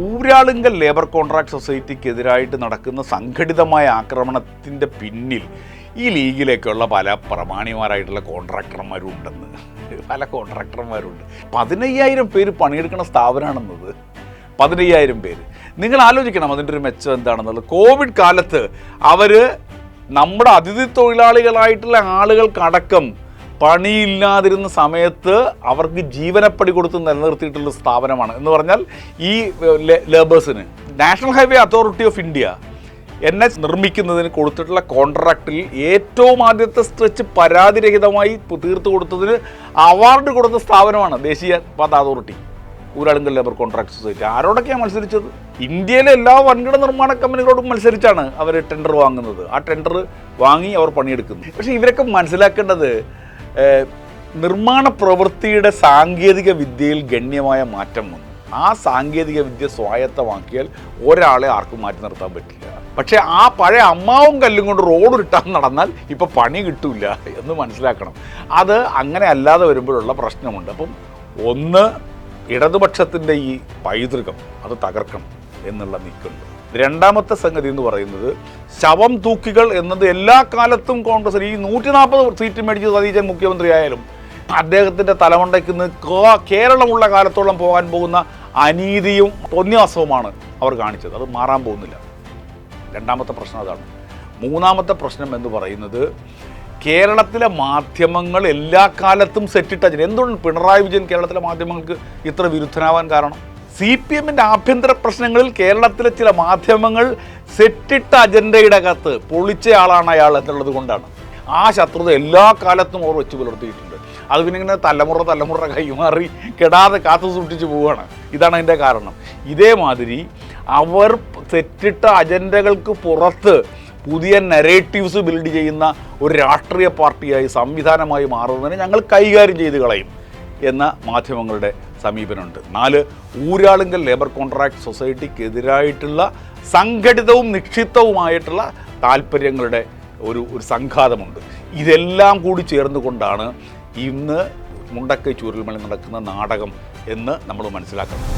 Uralungal labour contract സൊസൈറ്റിക്കെതിരായിട്ട് നടക്കുന്ന സംഘടിതമായ ആക്രമണത്തിൻ്റെ പിന്നിൽ ഈ ലീഗിലേക്കുള്ള പല പ്രമാണിമാരായിട്ടുള്ള കോൺട്രാക്ടർമാരും ഉണ്ടെന്ന്. പല കോൺട്രാക്ടർമാരുണ്ട്. 15,000 പേര് പണിയെടുക്കുന്ന സ്ഥാപനമാണെന്നത്. 15,000 പേര്. നിങ്ങൾ ആലോചിക്കണം അതിൻ്റെ ഒരു മെച്ചം എന്താണെന്നുള്ളത്. കോവിഡ് കാലത്ത് അവർ നമ്മുടെ അതിഥി തൊഴിലാളികളായിട്ടുള്ള ആളുകൾക്കടക്കം പണിയില്ലാതിരുന്ന സമയത്ത് അവർക്ക് ജീവനപ്പടി കൊടുത്ത് നിലനിർത്തിയിട്ടുള്ള സ്ഥാപനമാണ്. എന്ന് പറഞ്ഞാൽ ഈ ലേബേഴ്സിന് national highway authority of India NH നിർമ്മിക്കുന്നതിന് കൊടുത്തിട്ടുള്ള കോൺട്രാക്റ്റിൽ ഏറ്റവും ആദ്യത്തെ സ്ട്രെച്ച് പരാതിരഹിതമായി തീർത്തു കൊടുത്തതിന് അവാർഡ് കൊടുത്ത സ്ഥാപനമാണ് ദേശീയ പാത authority, Uralungal labour contract society. ആരോടൊക്കെയാണ് മത്സരിച്ചത്? ഇന്ത്യയിലെ എല്ലാ വൻകിട നിർമ്മാണ കമ്പനികളോടും മത്സരിച്ചാണ് അവർ ടെൻഡർ വാങ്ങുന്നത്. ആ ടെൻഡർ വാങ്ങി അവർ പണിയെടുക്കുന്നു. പക്ഷേ ഇവരൊക്കെ മനസ്സിലാക്കേണ്ടത് നിർമ്മാണ പ്രവൃത്തിയുടെ സാങ്കേതിക വിദ്യയിൽ ഗണ്യമായ മാറ്റം വന്നു. ആ സാങ്കേതിക വിദ്യ സ്വായത്തമാക്കിയാൽ ഒരാളെ ആർക്കും മാറ്റി നിർത്താൻ പറ്റില്ല. പക്ഷേ ആ പഴയ അമ്മാവും കല്ലും കൊണ്ട് റോഡ് ഇട്ടാൻ നടന്നാൽ ഇപ്പോൾ പണി കിട്ടില്ല എന്ന് മനസ്സിലാക്കണം. അത് അങ്ങനെ അല്ലാതെ വരുമ്പോഴുള്ള പ്രശ്നമുണ്ട്. അപ്പം ഒന്ന്, ഇടതുപക്ഷത്തിൻ്റെ ഈ പൈതൃകം അത് തകർക്കണം എന്നുള്ള നീക്കമുണ്ട്. രണ്ടാമത്തെ സംഗതി എന്ന് പറയുന്നത് ശവം തൂക്കികൾ എന്നത് എല്ലാ കാലത്തും കോൺഗ്രസ് ഈ 140 സീറ്റ് മേടിച്ച് സതീശൻ മുഖ്യമന്ത്രിയായാലും അദ്ദേഹത്തിൻ്റെ തലമുണ്ടയ്ക്ക് നിന്ന് കേരളമുള്ള കാലത്തോളം പോകാൻ പോകുന്ന അനീതിയും തോന്നിയാസവുമാണ് അവർ കാണിച്ചത്. അത് മാറാൻ പോകുന്നില്ല. രണ്ടാമത്തെ പ്രശ്നം അതാണ്. മൂന്നാമത്തെ പ്രശ്നം എന്ന് പറയുന്നത് കേരളത്തിലെ മാധ്യമങ്ങൾ എല്ലാ കാലത്തും സെറ്റിട്ട എന്തുകൊണ്ട് പിണറായി വിജയൻ കേരളത്തിലെ മാധ്യമങ്ങൾക്ക് ഇത്ര വിരുദ്ധനാവാൻ കാരണം? CPM-ൻ്റെ ആഭ്യന്തര പ്രശ്നങ്ങളിൽ കേരളത്തിലെ ചില മാധ്യമങ്ങൾ സെറ്റിട്ട അജണ്ടയുടെ അകത്ത് പൊളിച്ചയാളാണ് അയാൾ എന്നുള്ളത് കൊണ്ടാണ്. ആ ശത്രുത എല്ലാ കാലത്തും അവർ വെച്ച് പുലർത്തിയിട്ടുണ്ട്. അത് പിന്നെ ഇങ്ങനെ തലമുറ കൈമാറി കെടാതെ കാത്തു സൂക്ഷിച്ച് പോവുകയാണ്. ഇതാണ് അതിൻ്റെ കാരണം. ഇതേമാതിരി അവർ സെറ്റിട്ട അജണ്ടകൾക്ക് പുറത്ത് പുതിയ നെറേറ്റീവ്സ് ബിൽഡ് ചെയ്യുന്ന ഒരു രാഷ്ട്രീയ പാർട്ടിയായി സംവിധാനമായി മാറുന്നതിന് ഞങ്ങൾ കൈകാര്യം ചെയ്ത് കളയും എന്ന മാധ്യമങ്ങളുടെ സമീപനമുണ്ട്. 4, ഊരാളുങ്കൽ ലേബർ കോൺട്രാക്ട് സൊസൈറ്റിക്കെതിരായിട്ടുള്ള സംഘടിതവും നിക്ഷിപ്തവുമായിട്ടുള്ള താല്പര്യങ്ങളുടെ ഒരു സംഘാതമുണ്ട്. ഇതെല്ലാം കൂടി ചേർന്നുകൊണ്ടാണ് ഇന്ന് മുണ്ടക്കൈ ചൂരൽമല നടക്കുന്ന നാടകം എന്ന് നമ്മൾ മനസ്സിലാക്കണം.